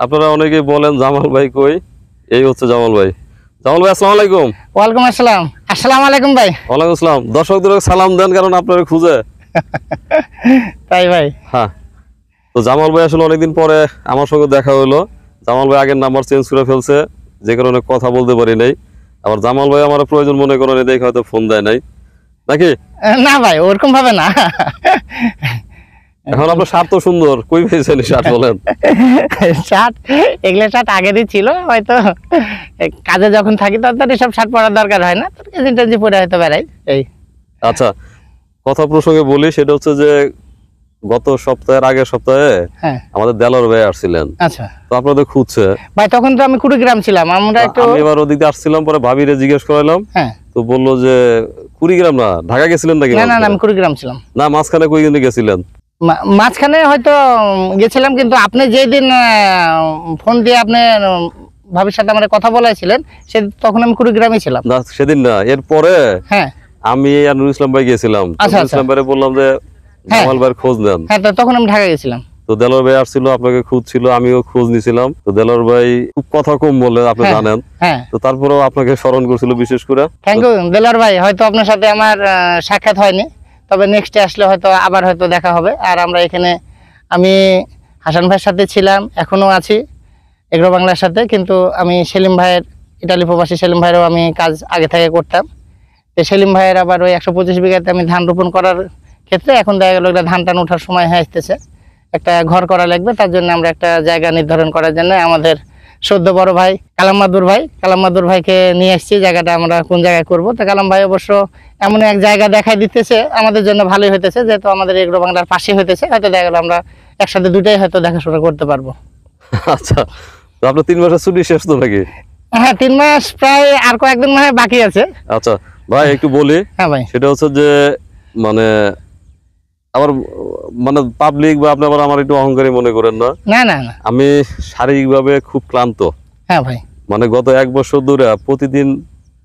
আপনারা অনেকেই বলেন জামাল ভাই কই, এই হচ্ছে জামাল ভাই। জামাল ভাই আসসালামু আলাইকুম। ওয়ালাইকুম আসসালাম। আসসালামু আলাইকুম ভাই। ওয়ালাইকুম আসসালাম। দর্শকদের সালাম দেন, কারণ আপনারা খুঁজে। তাই ভাই? হ্যাঁ, তো জামাল ভাই আসলে অনেকদিন পরে আমার সঙ্গে দেখা হলো। জামাল ভাই আগের নাম্বার চেঞ্জ করে ফেলছে, যে কারণে কথা বলতে পারি নাই। আবার জামাল ভাই আমার প্রয়োজন মনে করেন, দেখে হয়তো ফোন দেয় নাই নাকি? না ভাই, ওরকম ভাবে না। এখন আপনার শার্ট তো সুন্দর, কই পেয়েছেন শার্ট বলেন? শার্ট, এগুলো শার্ট আগেরই ছিল, হয়তো কাজে যখন থাকি তখন এসব শার্ট পরার দরকার হয় না, গেঞ্জি পরে হয়তো বেড়াই এই। আচ্ছা, কথা প্রসঙ্গে বলি, সেটা হচ্ছে যে গত সপ্তাহের আগের সপ্তাহে আমাদের দেলোয়ার ভাই আসছিলেন। আচ্ছা, তো আপনাদের খুঁজছে ভাই। তখন তো আমি কুড়িগ্রাম ছিলাম, আমরা একটু আমি এবার ওদিকে আসছিলাম, পরে ভাবিরে জিজ্ঞেস করালাম। তো বললো যে কুড়িগ্রাম না, ঢাকা গেছিলেন নাকি? না না, আমি কুড়িগ্রাম ছিলাম না, মাঝখানে কই গেছিলেন? মাঝখানে হয়তো গেছিলাম, কিন্তু আপনি যেদিন ফোন দিয়ে আপনি ভাবির সাথে আমার কথা বলাইছিলেন, সে তখন আমি কুড়িগ্রামে ছিলাম। না, সেদিন না, এরপরে আমি আর নুরুল ইসলাম ভাই গেছিলাম। ইসলাম ভাই বললাম যে জামাল ভাইয়ের খোঁজ নেন। হ্যাঁ, তো তখন আমি ঢাকা গেছিলাম। তো দেলোয়ার ভাই আসছিল, আপনাকে খুঁজছিল, আমিও খোঁজ নিছিলাম। তো দেলোয়ার ভাই খুব কথা কম বলে, আপনি জানেন। তো তারপরেও আপনাকে স্মরণ করছিল বিশেষ করে। থ্যাংক ইউ দেলোয়ার ভাই। হয়তো আপনার সাথে আমার সাক্ষাৎ হয়নি, তবে নেক্সটে আসলে হয়তো আবার হয়তো দেখা হবে। আর আমরা এখানে, আমি হাসান ভাইয়ের সাথে ছিলাম, এখনো আছি এগ্রো বাংলার সাথে, কিন্তু আমি সেলিম ভাইয়ের, ইটালি প্রবাসী সেলিম ভাইয়েরও আমি কাজ আগে থেকে করতাম। তো সেলিম ভাইয়ের আবার ওই 125 বিঘাতে আমি ধান রোপণ করার ক্ষেত্রে এখন দেখা গেল একটা ধান টান ওঠার সময় হয়ে আসতেছে, একটা ঘর করা লাগবে। তার জন্য আমরা একটা জায়গা নির্ধারণ করার জন্য আমাদের সদ্য বড় ভাই কালাম মাদুর ভাইকে নিয়ে আসছি। জায়গাটা আমরা কোন জায়গায় করব, তো কালাম ভাই অবশ্য এমন এক জায়গা দেখাই দিতেছে, আমাদের জন্য ভালোই হইতেছে, যেহেতু আমাদের এগ্রো বাংলার পাশে হইতেছে। হয়তো দেখা গেল আমরা একসাথে দুটাই হয়তো দেখাশোনা করতে পারবো। আচ্ছা, তো আপনার 3 মাসের ছুটি শেষ তো নাকি? হ্যাঁ, 3 মাস প্রায়, আর কয়েকদিন মনে হয় বাকি আছে। আচ্ছা ভাই, একটু বলি। হ্যাঁ ভাই, সেটা হচ্ছে যে মানে আবার মানে পাবলিক বা আপনি আবার আমার একটু অহংকারী মনে করেন না। না না না, আমি শারীরিকভাবে খুব ক্লান্ত। হ্যাঁ ভাই, মানে গত 1 বছর ধরে প্রতিদিন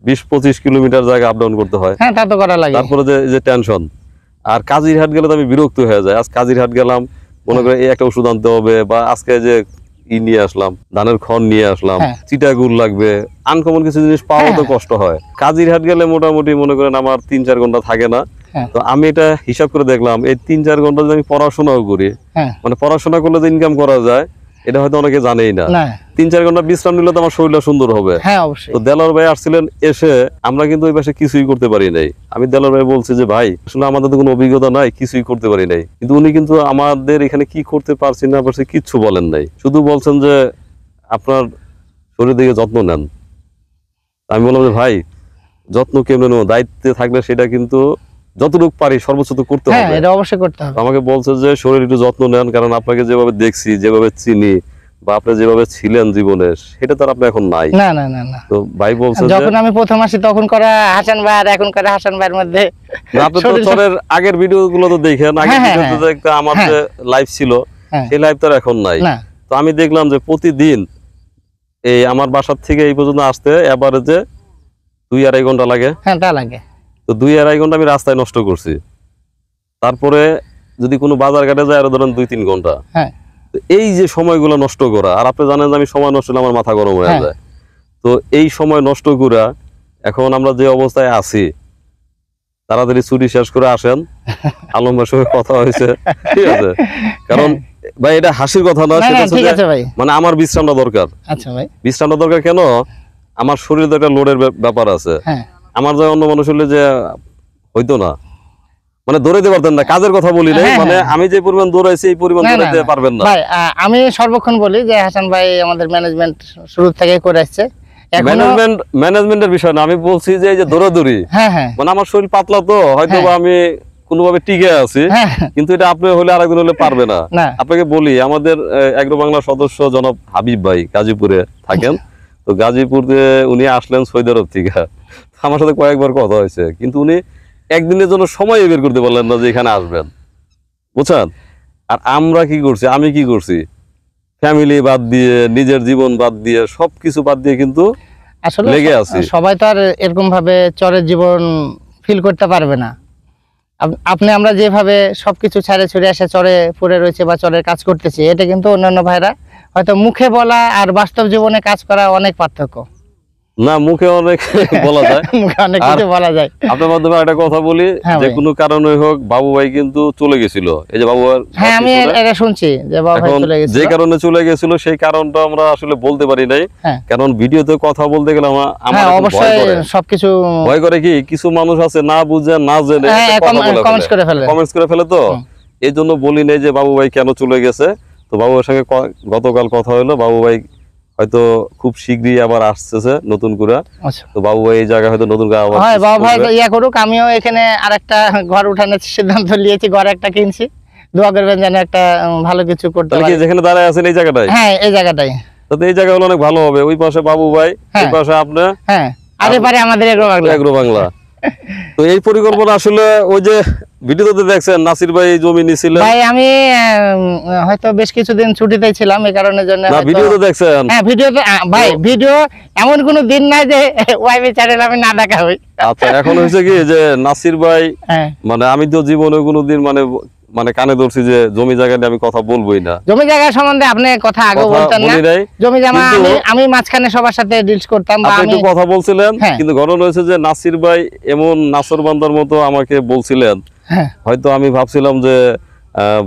20-25 কিলোমিটার জায়গা আপ ডাউন করতে হয়। হ্যাঁ, তা তো করা লাগে। তারপরে যে টেনশন, আর কাজিরহাট গেলে তো আমি বিরক্ত হয়ে যায়। আজ কাজিরহাট গেলাম, মনে করে এই একটা ওষুধ আনতে হবে, বা আজকে যে নিয়ে আসলাম, ধানের খড় নিয়ে আসলাম, চিটাগুড় লাগবে, আনকমন কিছু জিনিস পাওয়া তো কষ্ট হয়। কাজিরহাট গেলে মোটামুটি মনে করেন আমার 3-4 ঘন্টা থাকে না। তো আমি এটা হিসাব করে দেখলাম, এই 3-4 ঘন্টা যদি আমি পড়াশোনাও করি, মানে পড়াশোনা করলে যে ইনকাম করা যায়, এটা হয়তো অনেকে জানেই না। 3-4 ঘন্টা বিশ্রাম নিলে তো আমার শরীরটা সুন্দর হবে। তো দেলোয়ার ভাই আসছিলেন, এসে আমরা কিন্তু ওই পাশে কিছুই করতে পারি নাই। আমি দেলোয়ার ভাই বলছি যে ভাই, আসলে আমাদের তো কোনো অভিজ্ঞতা নাই, কিছুই করতে পারি নাই। কিন্তু উনি কিন্তু আমাদের এখানে কি করতে পারছি না পারছি কিচ্ছু বলেন নাই, শুধু বলছেন যে আপনার শরীর দিকে যত্ন নেন। আমি বললাম যে ভাই, যত্ন কেমন নেব, দায়িত্বে থাকলে সেটা কিন্তু যতটুকু পারি সর্বোচ্চ তো করতে হবে। এটা অবশ্যই করতে হবে। আমাকে বলছে যে শরীর একটু যত্ন নেন, কারণ আপনাকে যেভাবে দেখছি, যেভাবে চিনি, বা আপনি যেভাবে ছিলেন জীবনে, সেটা তো আপনি এখন নাই। না না না না, তো ভাই বলছে যখন আমি প্রথম আসি তখন করা হাসান ভাই আর এখন করা হাসান ভাইয়ের মধ্যে, আপনি তো চরের আগের ভিডিও গুলো তো দেখেন, আগের ভিডিওতে দেখতে আমার যে লাইভ ছিল, সেই লাইভ তো এখন নাই। তো আমি দেখলাম যে প্রতিদিন এই আমার বাসার থেকে এই পর্যন্ত আসতে এভারেজে 2-2.5 ঘন্টা লাগে। হ্যাঁ, তা লাগে। তো 2-2.5 ঘন্টা আমি রাস্তায় নষ্ট করছি। তারপরে যদি কোনো বাজার ঘাটে যায়, আরো ধরেন 2-3 ঘন্টা। এই যে সময়গুলো নষ্ট করা, আর আপনি জানেন যে আমি সময় নষ্ট হলে আমার মাথা গরম হয়ে যায়। তো এই সময় নষ্ট করা, এখন আমরা যে অবস্থায় আছি, তাড়াতাড়ি ছুটি শেষ করে আসেন। আলম ভাইয়ের সঙ্গে কথা হয়েছে, ঠিক আছে? কারণ ভাই, এটা হাসির কথা না, সেটা মানে আমার বিশ্রামটা দরকার। আচ্ছা ভাই, বিশ্রামটা দরকার কেন? আমার শরীরে তো একটা লোডের ব্যাপার আছে। আমার যে অন্য মানুষ হলে যে হইতো না, মানে দৌড়াইতে পারতেন না। কাজের কথা বলি না, মানে আমি যে পরিমাণ দৌড়াইছি এই পরিমাণ দৌড়াইতে পারবেন না। ভাই, আমি সর্বক্ষণ বলি যে হাসান ভাই আমাদের ম্যানেজমেন্ট শুরু থেকে করে আসছে। ম্যানেজমেন্টের বিষয় না, আমি বলছি যে এই যে দৌড়াদৌড়ি, মানে আমার শরীর পাতলা, তো হয়তো আমি কোনোভাবে টিকে আছি, কিন্তু এটা আপনি হলে আরেকজন হলে পারবে না। আপনাকে বলি, আমাদের এগ্রো বাংলার সদস্য জনাব হাবিব ভাই গাজীপুরে থাকেন। তো গাজীপুরে উনি আসলেন সৌদি আরব থেকে, আমার সাথে কয়েকবার কথা হয়েছে, কিন্তু উনি একদিনের জন্য সময় বের করতে পারলেন না যে এখানে আসবেন, বুঝছেন? আর আমরা কি করছি, আমি কি করছি, ফ্যামিলি বাদ দিয়ে, নিজের জীবন বাদ দিয়ে, সবকিছু বাদ দিয়ে কিন্তু আসলে লেগে আছি। সবাই তো আর এরকম ভাবে চরের জীবন ফিল করতে পারবে না। আপনি আমরা যেভাবে সবকিছু ছেড়ে ছুড়ে এসে চরে পড়ে রয়েছে বা চরের কাজ করতেছি, এটা কিন্তু অন্যান্য ভাইরা হয়তো মুখে বলা আর বাস্তব জীবনে কাজ করা অনেক পার্থক্য। না, মুখে অনেক বলা যায়, মুখে অনেক কিছু বলা যায়। আপনার মাধ্যমে একটা কথা বলি, যে কোনো কারণে হোক বাবু ভাই কিন্তু চলে গেছিল। এই যে বাবু, হ্যাঁ আমি এটা শুনছি যে বাবু ভাই চলে গেছিল। যে কারণে চলে গেছিল সেই কারণটা আমরা আসলে বলতে পারি নাই, কারণ ভিডিওতে কথা বলতে গেলে আমার অবশ্যই সবকিছু ভয় করে। কি কিছু মানুষ আছে না বুঝে না জেনে কমেন্টস করে ফেলে, তো এই জন্য বলি নাই যে বাবু ভাই কেন চলে গেছে। তো বাবু ভাইয়ের সঙ্গে গতকাল কথা হলো, বাবু ভাই হয়তো খুব শীঘ্রই আবার আসতেছে নতুন করে। তো বাবু ভাই এই জায়গায় হয়তো নতুন করে আবার বাবু ভাই ইয়া করুক। আমিও এখানে আরেকটা ঘর উঠানোর সিদ্ধান্ত নিয়েছি, ঘর একটা কিনছি। দোয়া করবেন যেন একটা ভালো কিছু করতে পারি। যেখানে দাঁড়ায় আছেন এই জায়গাটাই? হ্যাঁ এই জায়গাটাই। তো এই জায়গা হলো অনেক ভালো হবে। ওই পাশে বাবু ভাই, এই পাশে আপনি, হ্যাঁ আর এপারে আমাদের এগ্রো বাংলা। তো এই পরিকল্পনা আসলে ওই যে ভিডিওতে দেখছেন নাসির ভাই জমি নিছিলেন। ভাই আমি হয়তো বেশ কিছুদিন ছুটিতে ছিলাম, এই কারণের জন্য। না, ভিডিওতে দেখছেন? হ্যাঁ ভিডিওতে। ভাই ভিডিও এমন কোনো দিন নাই যে ওয়াইবি চ্যানেল আমি না দেখা হই। আচ্ছা, এখন হয়েছে কি যে নাসির ভাই, মানে আমি তো জীবনে কোনোদিন মানে কানে ধরছি যে জমি জায়গা নিয়ে আমি কথা বলবোই না। জমি জায়গা সম্বন্ধে আপনি কথা আগে বলতেন না। জমি জায়গা আমি মাঝখানে সবার সাথে ডিলস করতাম, আপনি একটু কথা বলছিলেন, কিন্তু ঘটনা হয়েছে যে নাসির ভাই এমন নাসর বান্দার মতো আমাকে বলছিলেন, হয়তো আমি ভাবছিলাম যে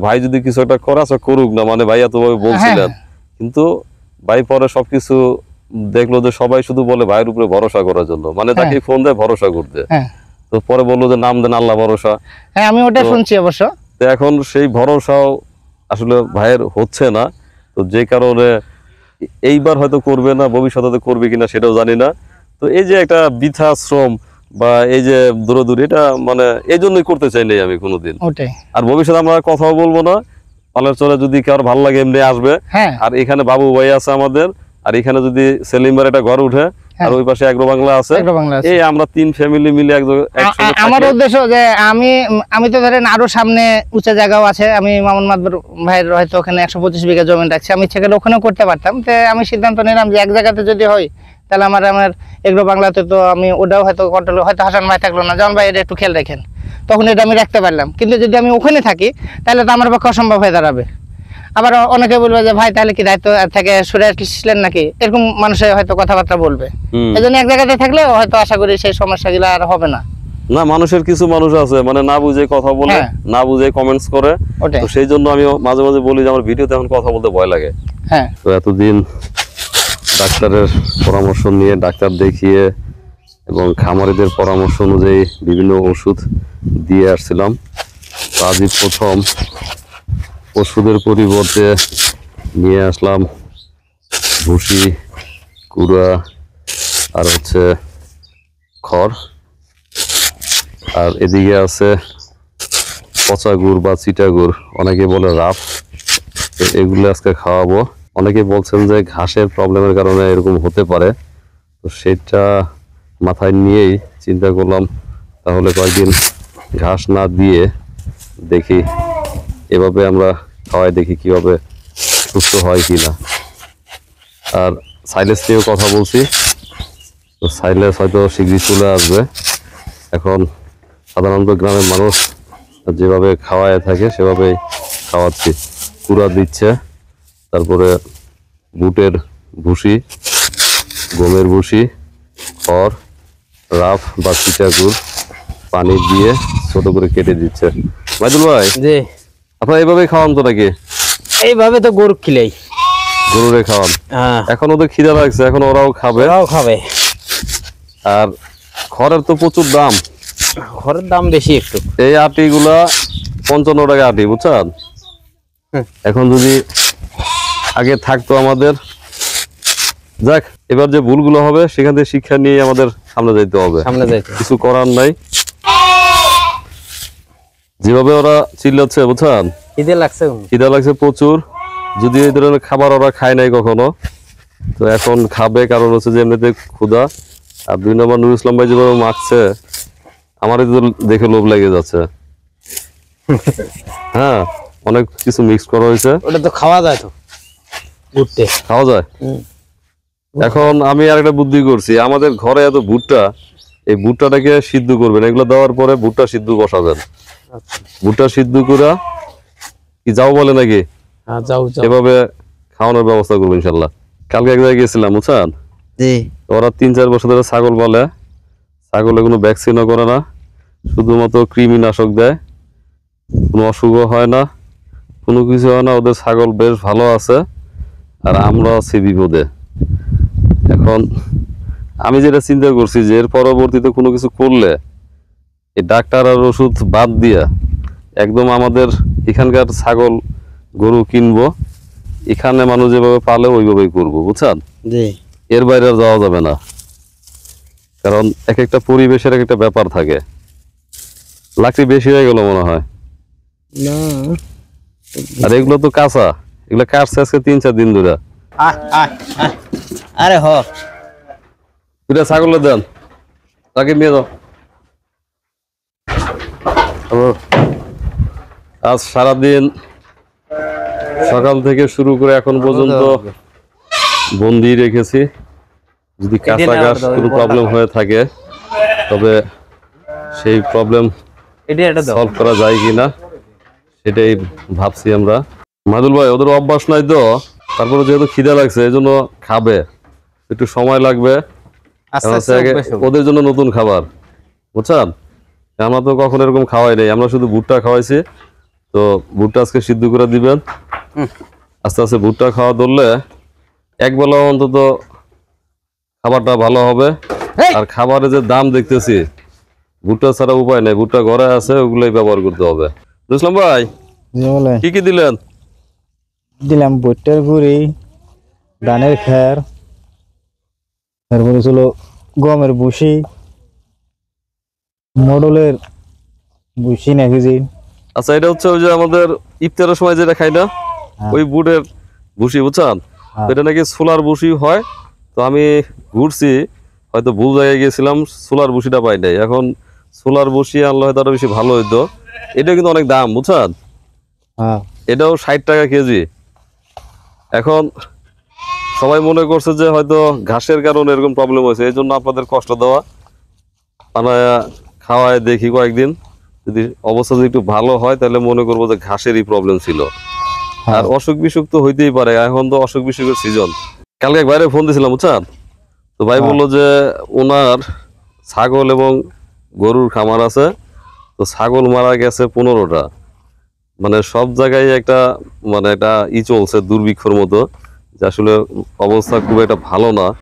ভাই যদি কিছু একটা করা করুক না, মানে ভাই এতভাবে বলছিলেন। কিন্তু ভাই পরে সবকিছু দেখলো যে সবাই শুধু বলে ভাইয়ের উপরে ভরসা করার জন্য, মানে তাকে ফোন দেয় ভরসা করতে। তো পরে বললো যে নাম দেন আল্লাহ ভরসা। হ্যাঁ আমি ওটা শুনছি অবশ্য। তো এখন সেই ভরসাও আসলে ভাইয়ের হচ্ছে না। তো যে কারণে এইবার হয়তো করবে না, ভবিষ্যতে করবে কিনা সেটাও জানি না। তো এই যে একটা বৃথা শ্রম বা এই যে দূরদূর, এটা মানে এই জন্যই করতে চাই নাই আমি কোনোদিন। আর ভবিষ্যতে আমরা কথাও বলবো না। পালের চরে যদি কার ভালো লাগে এমনি আসবে। আর এখানে বাবু ভাই আছে আমাদের, আর এখানে যদি সেলিমের একটা ঘর উঠে, আর ওই পাশে এগ্রো বাংলা আছে, এই আমরা 3 ফ্যামিলি মিলে আমার উদ্দেশ্য যে আমি তো ধরেন আরো সামনে উঁচা জায়গাও আছে। আমি মামুন মাদবর ভাইয়ের হয়তো ওখানে 125 বিঘা জমি রাখছি, আমি সেখানে ওখানেও করতে পারতাম। তো আমি সিদ্ধান্ত নিলাম যে এক জায়গাতে যদি হয় তাহলে আমার এগ্রো বাংলাতে তো আমি ওটাও হয়তো কন্ট্রোল, হয়তো হাসান ভাই থাকলো না, যেমন ভাই এটা একটু খেয়াল রাখেন, তখন এটা আমি রাখতে পারলাম। কিন্তু যদি আমি ওখানে থাকি তাহলে তো আমার পক্ষে অসম্ভব হয়ে দাঁড়াবে। আবার অনেকে বলবে যে ভাই তাহলে কি দায়িত্ব থেকে সরে আসলেন নাকি, এরকম মানুষের হয়তো কথাবার্তা বলবে। এই জন্য এক জায়গাতে থাকলে হয়তো আশা করি সেই সমস্যাগুলো আর হবে না। না, মানুষের কিছু মানুষ আছে মানে না বুঝে কথা বলে, না বুঝে কমেন্টস করে। তো সেই জন্য আমি মাঝে মাঝে বলি যে আমার ভিডিওতে এখন কথা বলতে ভয় লাগে। তো এতদিন ডাক্তারের পরামর্শ নিয়ে, ডাক্তার দেখিয়ে এবং খামারিদের পরামর্শ অনুযায়ী বিভিন্ন ওষুধ দিয়ে আসছিলাম। আজই প্রথম ওষুধের পরিবর্তে নিয়ে আসলাম ভুসি, কুড়া আর হচ্ছে খড়। আর এদিকে আছে পচা গুড় বা চিটা গুড়, অনেকে বলে রাফ। তো এগুলো আজকে খাওয়াবো। অনেকে বলছেন যে ঘাসের প্রবলেমের কারণে এরকম হতে পারে। তো সেটা মাথায় নিয়েই চিন্তা করলাম তাহলে কয়েকদিন ঘাস না দিয়ে দেখি, এভাবে আমরা খাওয়াই দেখি কিভাবে সুস্থ হয় কিনা। আর সাইলেস নিয়েও কথা বলছি। তো সাইলেস হয়তো শীঘ্রই চলে আসবে। এখন সাধারণত গ্রামের মানুষ যেভাবে খাওয়ায় থাকে সেভাবেই খাওয়াচ্ছি। কুড়া দিচ্ছে, তারপরে বুটের ভুসি, গমের ভুসি, খড়, রাফ বা চিটা গুড় পানি দিয়ে ছোট করে কেটে দিচ্ছে। মাইদুল ভাই, জি আপনারা এইভাবে খাওয়ান তো নাকি? এইভাবে তো গরু খিলাই, গরুরে খাওয়ান। এখন ওদের খিদা লাগছে, এখন ওরাও খাবে। আর খড়ের তো প্রচুর দাম, খড়ের দাম বেশি একটু। এই আটিগুলা 55 টাকা আটি, বুঝছেন? এখন যদি আগে থাকতো আমাদের, যাক এবার যে ভুলগুলো হবে সেখান থেকে শিক্ষা নিয়ে আমাদের সামনে যাইতে হবে, কিছু করার নাই। যেভাবে ওরা চিল্লাচ্ছে, বুঝছেন, খিদা লাগছে প্রচুর। যদি এই ধরনের খাবার ওরা খায় নাই কখনো, তো এখন খাবে, কারণ হচ্ছে যে এমনিতে ক্ষুধা। আর 2 নম্বর নুরুল ইসলাম ভাই যেভাবে মাখছে, আমারই তো দেখে লোভ লেগে যাচ্ছে। হ্যাঁ, অনেক কিছু মিক্স করা হয়েছে। ওটা তো খাওয়া যায়, তো ভুট্টে খাওয়া যায়। এখন আমি আর একটা বুদ্ধি করছি, আমাদের ঘরে এত ভুট্টা, এই ভুট্টাটাকে সিদ্ধ করবেন। এগুলো দেওয়ার পরে ভুট্টা সিদ্ধ বসাবেন। ভুট্টা সিদ্ধ করে কি যাও বলে নাকি, এভাবে খাওয়ানোর ব্যবস্থা করবো ইনশাল্লাহ। কালকে এক জায়গায় গেছিলাম বুঝছেন, জি ওরা 3-4 বছর ধরে ছাগল পালে, ছাগলে কোনো ভ্যাকসিনও করে না, শুধুমাত্র কৃমিনাশক দেয়, কোনো অসুখও হয় না, কোনো কিছু হয় না, ওদের ছাগল বেশ ভালো আছে, আর আমরা আছি বিপদে। এখন আমি যেটা চিন্তা করছি যে এর পরবর্তীতে কোনো কিছু করলে এই ডাক্তার আর ওষুধ বাদ দিয়া একদম আমাদের এখানকার ছাগল গরু কিনবো, এখানে মানুষ যেভাবে পালে ওইভাবেই করবো বুঝছেন। জি এর বাইরে আর যাওয়া যাবে না, কারণ এক একটা পরিবেশের এক একটা ব্যাপার থাকে। লাকড়ি বেশি হয়ে গেল মনে হয়, না আর এগুলো তো কাঁচা, এগুলো কাটছে আজকে 3-4 দিন ধরে। আরে হ দুটা ছাগলের দেন, তাকে নিয়ে যাও। আজ সারাদিন সকাল থেকে শুরু করে এখন পর্যন্ত বন্দি রেখেছি। যদি কাঁচা ঘাস কোনো প্রবলেম হয়ে থাকে তবে সেই প্রবলেম সলভ করা যায় কিনা সেটাই ভাবছি আমরা। মাদুল ভাই, ওদের অভ্যাস নাই তো, তারপরে যেহেতু খিদে লাগছে এই জন্য খাবে, একটু সময় লাগবে, কারণ হচ্ছে ওদের জন্য নতুন খাবার বুঝছেন। আমরা তো কখনো এরকম খাওয়াই নাই, আমরা শুধু ভুট্টা খাওয়াইছি। তো ভুট্টা আজকে সিদ্ধ করে দিবেন, আস্তে আস্তে ভুট্টা খাওয়া ধরলে একবেলা অন্তত খাবারটা ভালো হবে। আর খাবারের যে দাম দেখতেছি, ভুট্টা ছাড়া উপায় নেই, ভুট্টা ঘরে আছে ওগুলোই ব্যবহার করতে হবে। বুঝলাম ভাই, কি কি দিলেন? দিলাম ভুট্টার গুঁড়ি, ধানের খের, তারপরে ছিল গমের ভুসি, মোডলের ভুসি না কেজি। আচ্ছা, এটা হচ্ছে ওই যে আমাদের ইফতারের সময় যেটা খাই না, ওই বুটের ভুসি বুঝছেন, এটা নাকি সোলার ভুসি হয়। তো আমি ঘুরছি, হয়তো ভুল জায়গায় গিয়েছিলাম, সোলার ভুসিটা পাই নাই। এখন সোলার ভুসি আনলে হয়তো আরো বেশি ভালো হইতো। এটা কিন্তু অনেক দাম বুঝছেন, এটাও 60 টাকা কেজি। এখন সবাই মনে করছে যে হয়তো ঘাসের কারণে এরকম প্রবলেম হয়েছে, এই জন্য আপনাদের কষ্ট দেওয়া। বানায় খাওয়ায় দেখি কয়েকদিন, যদি অবস্থা যদি একটু ভালো হয় তাহলে মনে করবো যে ঘাসেরই প্রবলেম ছিল। আর অসুখ বিসুখ তো হইতেই পারে, এখন তো অসুখ বিসুখের সিজন। কালকে এক বাইরে ফোন দিয়েছিলাম বুঝছেন, তো ভাই বললো যে ওনার ছাগল এবং গরুর খামার আছে, তো ছাগল মারা গেছে 15টা। মানে সব জায়গায় একটা চলছে দুর্ভিক্ষর মতো, যে আসলে অবস্থা খুব একটা ভালো না।